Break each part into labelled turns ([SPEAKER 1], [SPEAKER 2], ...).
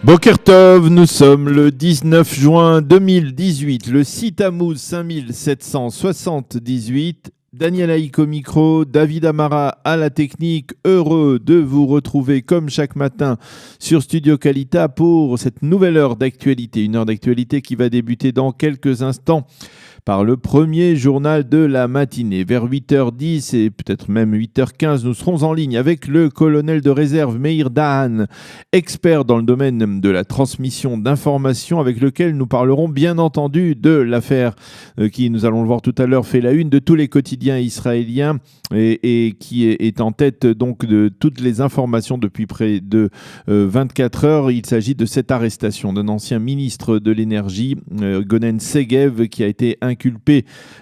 [SPEAKER 1] Boker Tov, nous sommes le 19 juin 2018, le 6 Tammuz 5778. Daniel Haïk au micro, David Amara à la technique, heureux de vous retrouver comme chaque matin sur Studio Kalita pour cette nouvelle heure d'actualité, une heure d'actualité qui va débuter dans quelques instants par le premier journal de la matinée. Vers 8h10 et peut-être même 8h15, nous serons en ligne avec le colonel de réserve Meir Dahan, expert dans le domaine de la transmission d'informations, avec lequel nous parlerons bien entendu de l'affaire qui, nous allons le voir tout à l'heure, fait la une de tous les quotidiens israéliens et qui est en tête donc de toutes les informations depuis près de 24 heures. Il s'agit de cette arrestation d'un ancien ministre de l'énergie, Gonen Segev, qui a été inculpé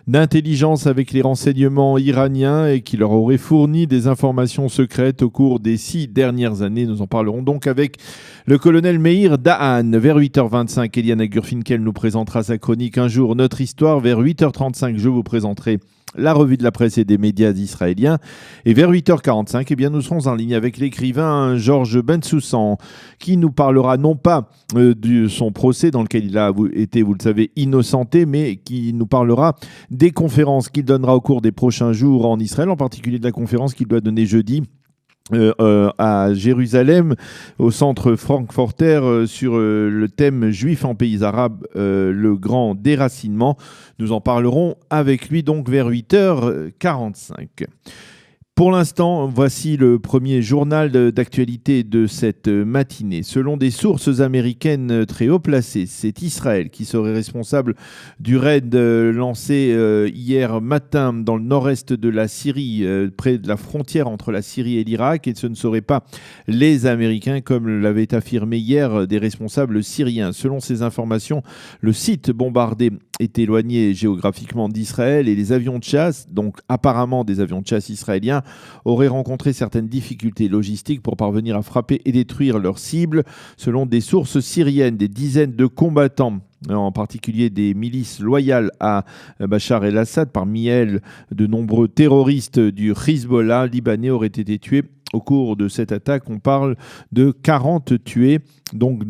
[SPEAKER 1] d'intelligence avec les renseignements iraniens et qui leur aurait fourni des informations secrètes au cours des 6 dernières années. Nous en parlerons donc avec le colonel Meir Dahan. Vers 8h25, Eliana Gurfinkel nous présentera sa chronique Un jour, notre histoire. Vers 8h35, je vous présenterai la revue de la presse et des médias israéliens. Et vers 8h45, eh bien, nous serons en ligne avec l'écrivain Georges Bensoussan, qui nous parlera non pas de son procès dans lequel il a été, vous le savez, innocenté, mais qui nous parlera des conférences qu'il donnera au cours des prochains jours en Israël, en particulier de la conférence qu'il doit donner jeudi à Jérusalem, au centre Frankfurter, sur le thème juif en pays arabes, le grand déracinement. Nous en parlerons avec lui donc vers 8h45. Pour l'instant, voici le premier journal d'actualité de cette matinée. Selon des sources américaines très haut placées, c'est Israël qui serait responsable du raid lancé hier matin dans le nord-est de la Syrie, près de la frontière entre la Syrie et l'Irak, et ce ne seraient pas les Américains, comme l'avaient affirmé hier des responsables syriens. Selon ces informations, le site bombardé est éloigné géographiquement d'Israël et les avions de chasse, donc apparemment des avions de chasse israéliens, auraient rencontré certaines difficultés logistiques pour parvenir à frapper et détruire leurs cibles. Selon des sources syriennes, des dizaines de combattants, en particulier des milices loyales à Bachar el-Assad, parmi elles de nombreux terroristes du Hezbollah libanais, auraient été tués. Au cours de cette attaque, on parle de 40 tués, donc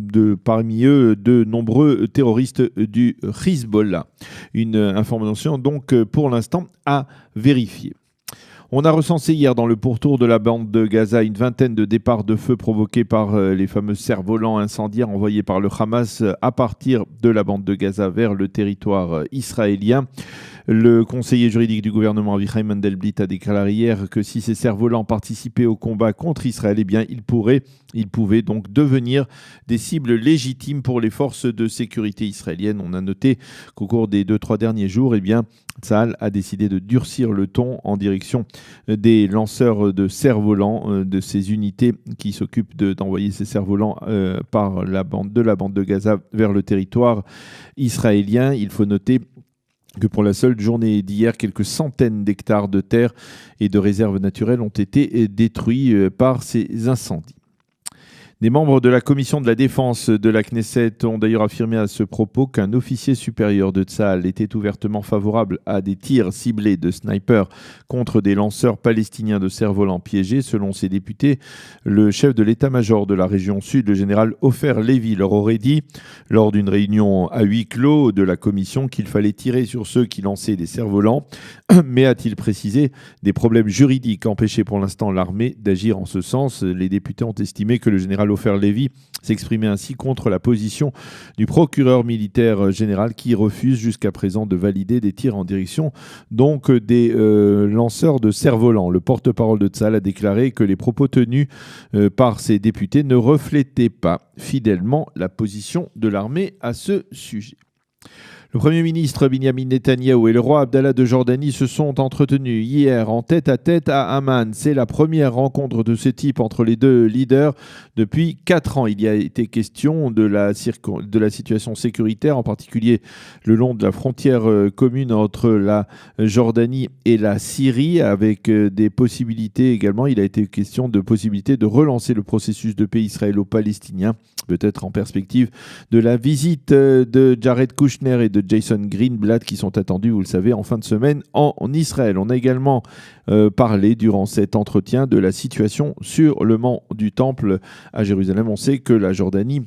[SPEAKER 1] parmi eux de nombreux terroristes du Hezbollah. Une information donc pour l'instant à vérifier. On a recensé hier dans le pourtour de la bande de Gaza une vingtaine de départs de feu provoqués par les fameux cerfs-volants incendiaires envoyés par le Hamas à partir de la bande de Gaza vers le territoire israélien. Le conseiller juridique du gouvernement Avichai Mandelblit a déclaré hier que si ces cerfs-volants participaient au combat contre Israël, eh bien ils pouvaient donc devenir des cibles légitimes pour les forces de sécurité israéliennes. On a noté qu'au cours des 2-3 derniers jours, eh bien Tsahal a décidé de durcir le ton en direction des lanceurs de cerfs-volants, de ces unités qui s'occupent d'envoyer ces cerfs-volants par la bande de Gaza vers le territoire israélien. Il faut noter que pour la seule journée d'hier, quelques centaines d'hectares de terre et de réserves naturelles ont été détruits par ces incendies. Des membres de la commission de la défense de la Knesset ont d'ailleurs affirmé à ce propos qu'un officier supérieur de Tsahal était ouvertement favorable à des tirs ciblés de snipers contre des lanceurs palestiniens de cerfs-volants piégés. Selon ces députés, le chef de l'état-major de la région sud, le général Ofer Levy, leur aurait dit lors d'une réunion à huis clos de la commission qu'il fallait tirer sur ceux qui lançaient des cerfs-volants, mais a-t-il précisé, des problèmes juridiques empêchaient pour l'instant l'armée d'agir en ce sens. Les députés ont estimé que le général Ofer Levy s'exprimait ainsi contre la position du procureur militaire général qui refuse jusqu'à présent de valider des tirs en direction donc des lanceurs de cerfs-volants. Le porte-parole de Tsahal a déclaré que les propos tenus par ces députés ne reflétaient pas fidèlement la position de l'armée à ce sujet. Le Premier ministre Binyamin Netanyahou et le roi Abdallah de Jordanie se sont entretenus hier en tête-à-tête à Amman. C'est la première rencontre de ce type entre les deux leaders depuis 4 ans. Il y a été question de la situation sécuritaire, en particulier le long de la frontière commune entre la Jordanie et la Syrie, avec des possibilités également. Il a été question de possibilités de relancer le processus de paix israélo-palestinien, peut-être en perspective de la visite de Jared Kushner et de Jason Greenblatt qui sont attendus, vous le savez, en fin de semaine en Israël. On a également parlé durant cet entretien de la situation sur le mont du Temple à Jérusalem. On sait que la Jordanie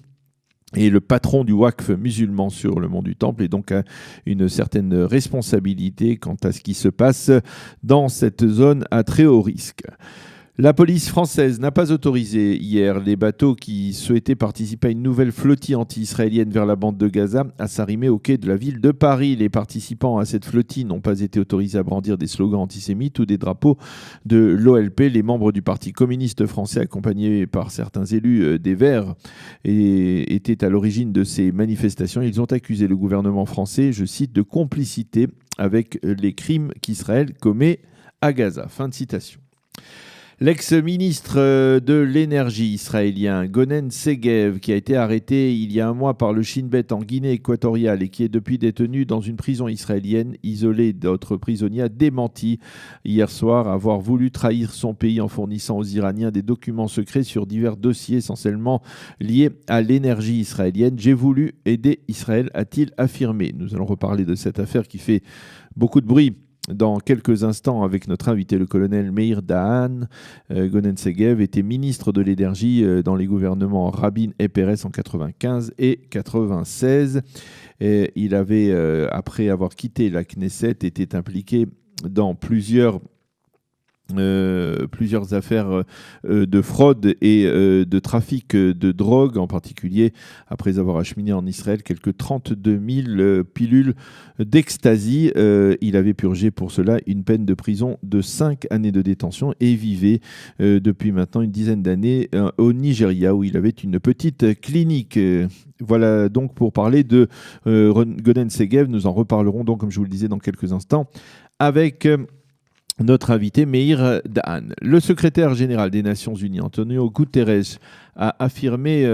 [SPEAKER 1] et le patron du Waqf musulman sur le mont du Temple, et donc a une certaine responsabilité quant à ce qui se passe dans cette zone à très haut risque. La police française n'a pas autorisé hier les bateaux qui souhaitaient participer à une nouvelle flottille anti-israélienne vers la bande de Gaza à s'arrimer au quai de la ville de Paris. Les participants à cette flottille n'ont pas été autorisés à brandir des slogans antisémites ou des drapeaux de l'OLP. Les membres du Parti communiste français, accompagnés par certains élus des Verts, étaient à l'origine de ces manifestations. Ils ont accusé le gouvernement français, je cite, de complicité avec les crimes qu'Israël commet à Gaza. Fin de citation. L'ex-ministre de l'énergie israélien Gonen Segev, qui a été arrêté il y a un mois par le Shin Bet en Guinée équatoriale et qui est depuis détenu dans une prison israélienne isolée d'autres prisonniers, a démenti hier soir avoir voulu trahir son pays en fournissant aux Iraniens des documents secrets sur divers dossiers essentiellement liés à l'énergie israélienne. « J'ai voulu aider Israël », a-t-il affirmé. Nous allons reparler de cette affaire qui fait beaucoup de bruit dans quelques instants avec notre invité, le colonel Meir Dahan. Gonen Segev était ministre de l'énergie dans les gouvernements Rabin et Peres en 95 et 96. Et il avait, après avoir quitté la Knesset, été impliqué dans plusieurs affaires de fraude et de trafic de drogue, en particulier après avoir acheminé en Israël quelques 32 000 pilules d'ecstasy. Il avait purgé pour cela une peine de prison de 5 années de détention et vivait depuis maintenant une dizaine d'années au Nigeria, où il avait une petite clinique. Voilà donc pour parler de Gonen Segev. Nous en reparlerons donc, comme je vous le disais, dans quelques instants avec notre invité Meir Dahan. Le secrétaire général des Nations Unies, Antonio Guterres, a affirmé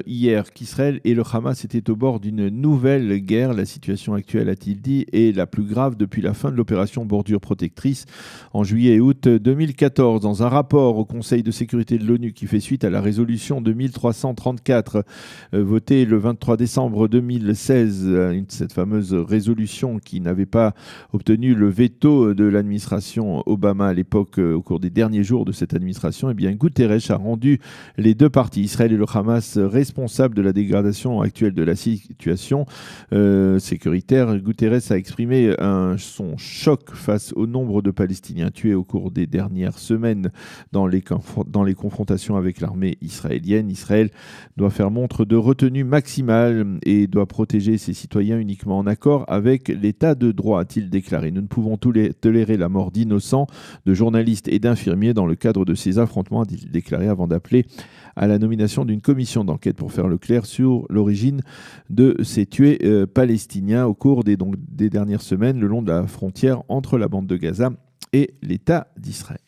[SPEAKER 1] hier qu'Israël et le Hamas étaient au bord d'une nouvelle guerre. La situation actuelle, a-t-il dit, est la plus grave depuis la fin de l'opération Bordure Protectrice en juillet et août 2014. Dans un rapport au Conseil de sécurité de l'ONU qui fait suite à la résolution 2334 votée le 23 décembre 2016, cette fameuse résolution qui n'avait pas obtenu le veto de l'administration Obama à l'époque au cours des derniers jours de cette administration, eh bien Guterres a rendu les deux parties, Israël et le Hamas, responsables de la dégradation actuelle de la situation sécuritaire. Guterres a exprimé son choc face au nombre de Palestiniens tués au cours des dernières semaines dans les confrontations avec l'armée israélienne. Israël doit faire montre de retenue maximale et doit protéger ses citoyens uniquement en accord avec l'état de droit, a-t-il déclaré. Nous ne pouvons tolérer la mort d'innocents, de journalistes et d'infirmiers dans le cadre de ces affrontements, a-t-il déclaré, avant d'appeler à la nomination d'une commission d'enquête pour faire le clair sur l'origine de ces tués palestiniens au cours des dernières semaines le long de la frontière entre la bande de Gaza et l'État d'Israël.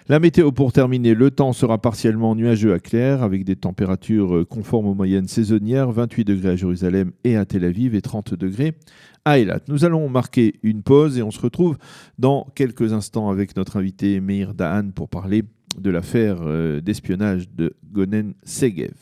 [SPEAKER 1] La météo pour terminer, le temps sera partiellement nuageux à clair avec des températures conformes aux moyennes saisonnières, 28 degrés à Jérusalem et à Tel Aviv et 30 degrés à Eilat. Nous allons marquer une pause et on se retrouve dans quelques instants avec notre invité Meir Dahan pour parler de l'affaire d'espionnage de Gonen Segev.